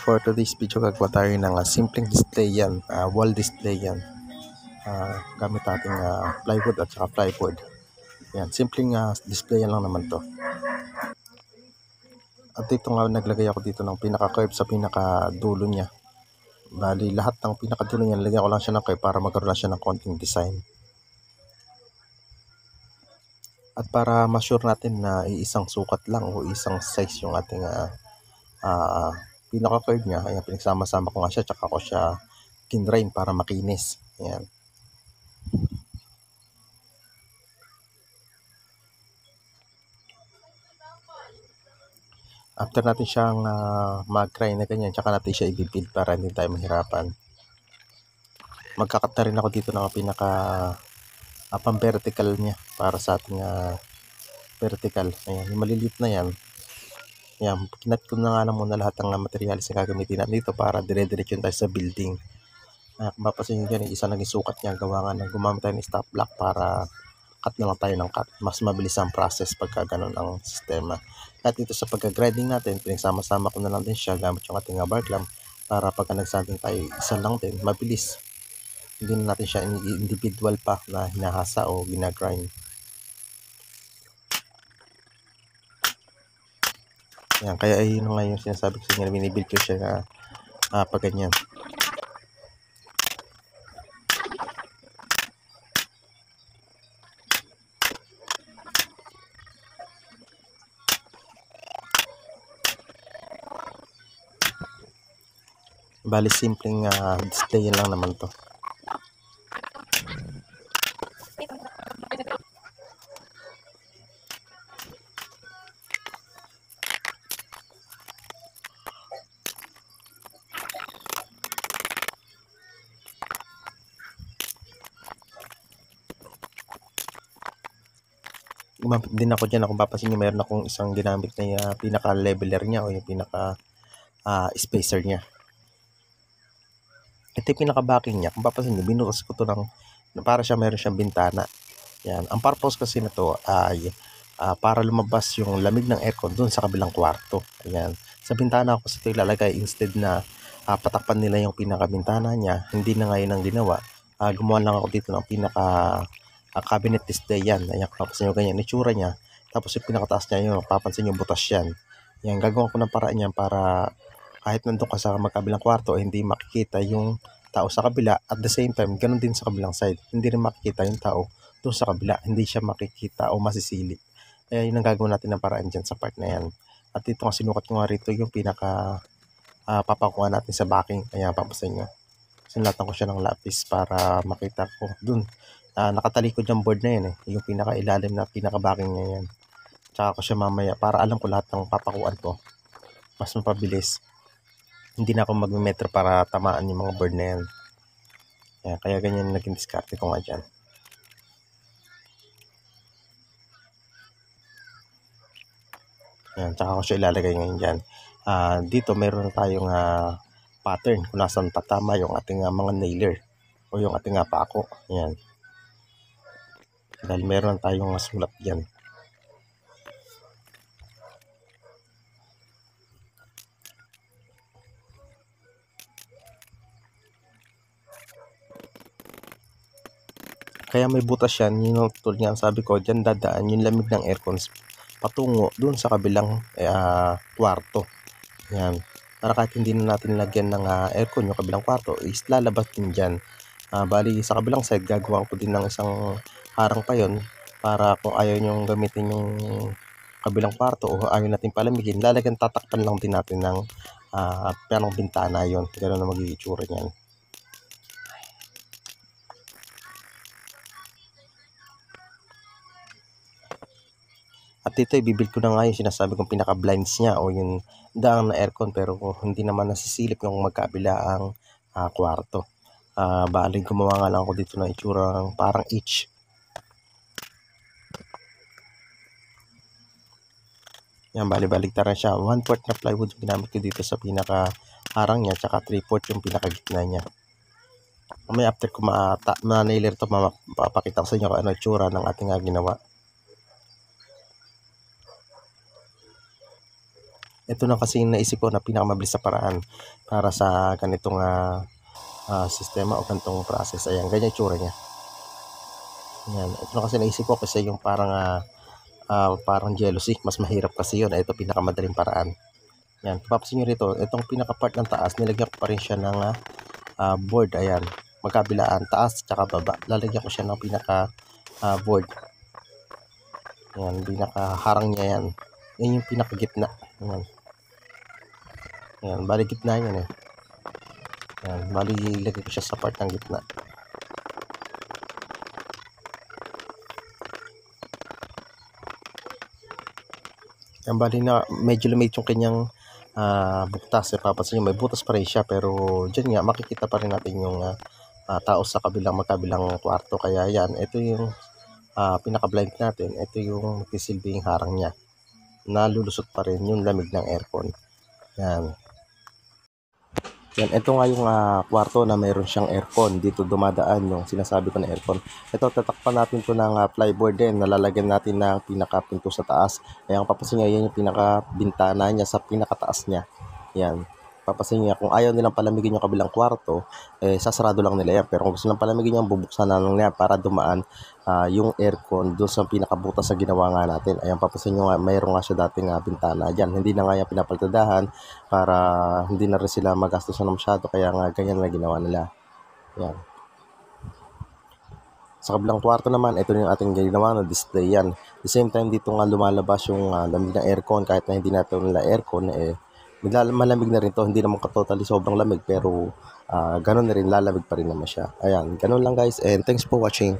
For today's video, gagawa tayo ng simpleng display yan, wall display yan. Gamit ating plywood at saka plywood. Yan, simpleng display yan lang naman to. At dito nga naglagay ako dito ng pinaka-curve sa pinaka-dulo niya. Bali, lahat ng pinaka-dulo niya, nilagyan ko lang siya ng curve para magkaroon lang siya ng konting design. At para ma-sure natin na iisang sukat lang o isang size yung ating pinaka-curve niya, ayan, pinagsama-sama ko nga siya, tsaka ko siya kinrain para makinis. Ayan. After natin siyang mag-grind na ganyan, tsaka natin siya i-build para hindi tayo mahirapan. Magkakat na rin ako dito ng pinaka pang-vertical niya para sa ating vertical. Ayan, yung maliliit na yan. Ayan, kinat ko na nga lang muna lahat ng materials na gagamitin natin dito para dire-diretso tayo sa building. Kung mapasin nyo dyan, isa naging sukat niya, gawa nga ng gumamit tayo ng stop block para cut na lang tayo ng cut. Mas mabilis ang process pagka ganun ang sistema. At dito sa pagka-grinding natin, pinagsama-sama ko na lang din siya gamit yung ating bar clamp para pagka nagsanding tayo, isa lang din, mabilis. Hindi na natin siya individual pa na hinahasa o ginagrind. Yan, kaya ayun nga yung sinasabi ko sa inyo, binibuild ko siya na pag ganyan. Bali, simpleng display lang naman to. Gumamit din ako dyan. Kung papasin nyo, mayroon akong isang ginamit na pinaka-leveler niya o yung pinaka-spacer niya. Ito yung pinaka-backing niya. Kung papasin nyo, binukas ko to ng para siya mayroon siyang bintana. Yan. Ang purpose kasi na to ay para lumabas yung lamig ng aircon doon sa kabilang kwarto. Ayan. Sa bintana ko kasi ito ilalagay instead na patakpan nila yung pinaka-bintana niya. Hindi na ngayon ang ginawa. Gumawa lang ako dito ng cabinet display yan. Ayan, papansin nyo ganyan, itsura niya. Tapos yung pinakataas niya yun, papansin nyo butas yan. Yan, gagawin ko ng paraan yan para kahit nandun ka sa magkabilang kwarto, hindi makikita yung tao sa kabila. At the same time, ganun din sa kabilang side. Hindi rin makikita yung tao doon sa kabila. Hindi siya makikita o masisili. Kaya yun ang gagawin natin ng paraan dyan sa part na yan. At dito nga sinukat ko nga rito yung pinaka papakuha natin sa backing. Ayan, papansin nyo. Sinulatan ko siya ng lapis para makita ko dun. Nakatalikod yung board na yun yung pinaka-ilalim na pinaka-backing niya yan. Tsaka ko siya mamaya para alam ko lahat ng papakuan ko. Mas mapabilis. Hindi na ako magme-metro para tamaan yung mga board na yan. Kaya ganyan naging diskarte ko nga dyan. Yan, tsaka ko siya ilalagay ngayon dyan. Dito meron tayong pattern kung nasan tatama yung ating mga nailer o yung ating pako. Yan. Dahil meron tayong sulat dyan. Kaya may butas yan, yung tulad nga sabi ko, dyan dadaan yung lamig ng aircon patungo dun sa kabilang kwarto. Yan. Para kahit hindi na natin lagyan ng aircon yung kabilang kwarto, is lalabas din dyan. Bali sa kabilang side, gagawa ko din ng isang harang pa yon para kung ayaw nyong gamitin yung kabilang kwarto o ayaw natin palamigin, lalagyan tatakpan lang din natin ng panang bintana yon. Ganoon na magiging itsura niyan. At dito ibibuild ko na nga yung sinasabi kong pinaka-blinds niya o yung daang na aircon pero hindi naman nasisilip yung magkabilaang kwarto. Bali gumawa nga lang ako dito ng itsura ng parang H. Yan, bali-baligtad na siya. 1/4 na plywood yung ginamit ko dito sa pinaka-harang niya, tsaka 3/4 yung pinaka-gitna niya. May after ko ma-nailer to, mapapakita ko sa inyo kung ano itsura ng ating ginawa. Ito na kasi yung naisip ko na pinakamabilis na paraan para sa ganitong sistema o ganitong process. Ayan, ganyan yung tsura niya. Ayan, ito na kasi naisip ko kasi yung parang jealousy, mas mahirap kasi yun. Ito pinakamadaling paraan. Ayan, papasin nyo rito, itong pinaka-part ng taas, nilagyan ko pa rin siya ng board. Ayan, magkabilaan, taas tsaka baba. Lalagyan ko siya ng pinaka-board. Ayan, pinaka-harang niya yan. Yan yung pinaka-gitna. Ayan. Ayan, bali gitna yan eh. Ayan, bali ilagay ko siya sa part ng gitna. Ayan, bali na medyo lumit yung kanyang butas. Papansin nyo, may butas pa rin siya, pero dyan nga makikita pa rin natin yung tao sa magkabilang kwarto. Kaya yan, ito yung pinaka-blind natin. Ito yung magsisilbing harang niya. Nalulusot pa rin yung lamig ng aircon. Yan. Yan, ito nga yung kwarto na mayroon siyang aircon. Dito dumadaan yung sinasabi ko na aircon. Ito, tatakpan natin to ng plyboard din. Nalalagyan natin ng pinaka-pinto sa taas. Kaya ang papasin niya, yan yung pinaka-bintana niya sa pinakataas niya. Yan. Papasin niya, kung ayaw nilang palamigin yung kabilang kwarto, sasarado lang nila yan. Pero kung gusto nilang palamigin yan, bubuksan na lang yan para dumaan yung aircon doon sa pinakabutas sa ginawa nga natin. Ayan, papasin nyo nga, mayroon nga siya dating bintana dyan. Hindi na nga yan pinapaltadahan para hindi na rin sila magastos na masyado. Kaya nga ganyan na ginawa nila. Ayan. Sa kabilang kwarto naman, ito yung ating ginawa na display yan. The same time, dito nga lumalabas yung lamig ng aircon. Kahit na hindi natin nila aircon, malamig na rin to. Hindi naman totally sobrang lamig, pero ganun na rin, lalamig pa rin naman siya. Ayan, ganun lang guys, and thanks for watching.